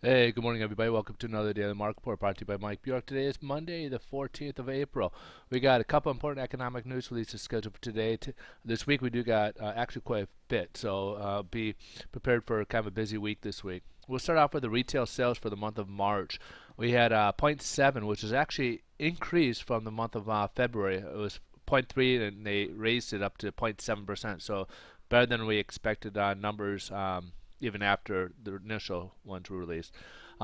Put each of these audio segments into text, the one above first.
Hey, good morning, everybody. Welcome to another Daily Market Report brought to you by Mike Bjork. Today is Monday, the 14th of April. We got a couple important economic news releases scheduled for today. This week, we do got actually quite a bit, so be prepared for kind of a busy week this week. We'll start off with the retail sales for the month of March. We had zero point 0.7, which is actually increased from the month of February. It was zero point 0.3, and they raised it up to 0.7%, so better than we expected numbers. Even after the initial ones were released.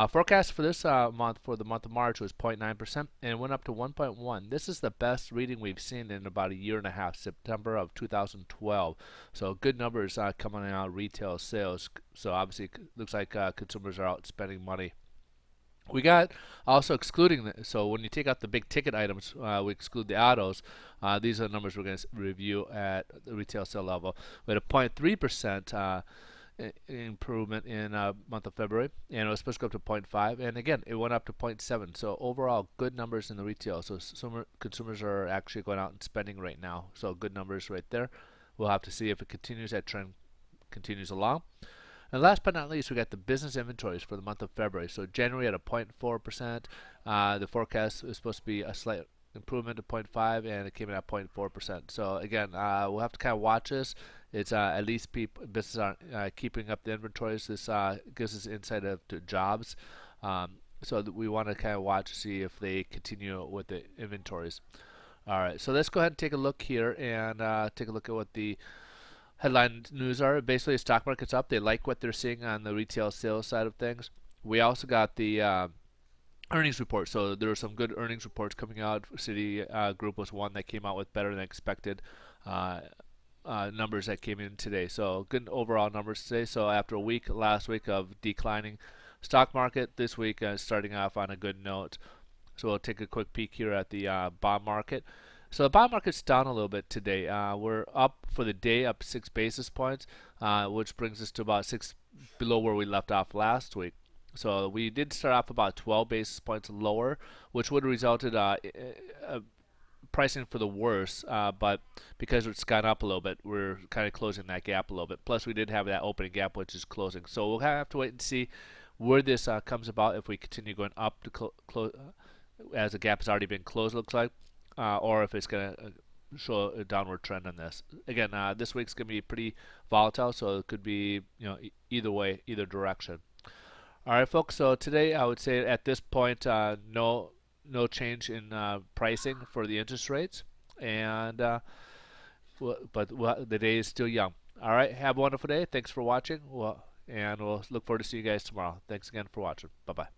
Forecast for this month, for the month of March, was 0.9% and went up to 1.1. This is the best reading we've seen in about a year and a half, September of 2012. So good numbers coming out of retail sales. So obviously, looks like consumers are out spending money. We got also excluding so when you take out the big ticket items, we exclude the autos. These are the numbers we're going to review at the retail sale level. We had a 0.3% improvement in month of February, and it was supposed to go up to zero point 0.5, and again it went up to 0.7. So overall, good numbers in the retail. So some consumers are actually going out and spending right now. So good numbers right there. We'll have to see if it continues, that trend continues along. And last but not least, we got the business inventories for the month of February. So January at a 0.4%. The forecast is supposed to be a slight improvement to 0.5, and it came in at 0.4%. So again, we'll have to kind of watch this. It's at least businesses aren't keeping up the inventories. This gives us insight to jobs. So we want to kind of watch to see if they continue with the inventories. All right, so let's go ahead and take a look here and take a look at what the headline news are. Basically, the stock market's up. They like what they're seeing on the retail sales side of things. We also got the earnings report. So there were some good earnings reports coming out. Citi Group was one that came out with better than expected numbers that came in today. So good overall numbers today. So after a week, last week of declining stock market, this week starting off on a good note. So we'll take a quick peek here at the bond market. So the bond market's down a little bit today. We're up for the day, up 6 basis points, which brings us to about 6 below where we left off last week. So we did start off about 12 basis points lower, which would have resulted pricing for the worst, but because it's gone up a little bit, we're kind of closing that gap a little bit. Plus, we did have that opening gap, which is closing. So we'll have to wait and see where this comes about, if we continue going up to close as the gap has already been closed, looks like, or if it's going to show a downward trend on this. Again, this week's going to be pretty volatile, so it could be either way, either direction. All right, folks. So today, I would say at this point, no change in pricing for the interest rates, and but the day is still young. All right, have a wonderful day. Thanks for watching. And we'll look forward to see you guys tomorrow. Thanks again for watching. Bye bye.